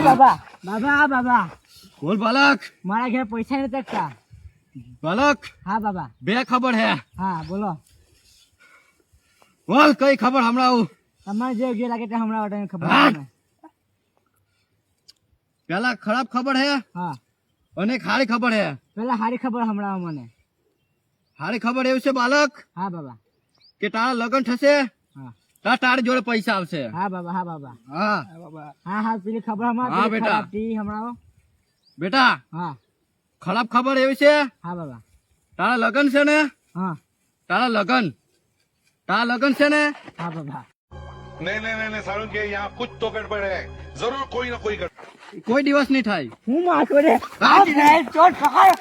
બાબા બાબા બાબા બોલ બાલક. મારા ઘેર પૈસા નથી તકતા. બાલક હા બાબા. બે ખબર હે. હા બોલો. બોલ કઈ ખબર હમણાં. તમારે જે યોગ્ય લાગે તે હમણાં વાળાને ખબર હા. મને. પેલા ખરાબ ખબર હે હા અને ખારી ખબર હે. પેલા સારી ખબર હમણાં મને. હારી ખબર એવું છે બાલક હા બાબા. કે તારા લગ્ન થશે હા તારી જોડે પૈસા આવશે. હા બાબા. હા બાબા. હા હા હા પેલી ખબર હમણાં હા, પેલી બેટા. ખરાબ હતી હમણાં. બેટા હા ખરાબ ખબર એવી છે હા બાબા. તારા લગ્ન છે ને હા તારા લગ્ન છે ને હા બાબા. नहीं नहीं नहीं सारुण के यहाँ कुछ तो गड़बड़ है जरूर कोई ना कोई गड़बड़ કોઈ દિવસ નહીં થાય. હું માથો રે આ ચોટ પકડ.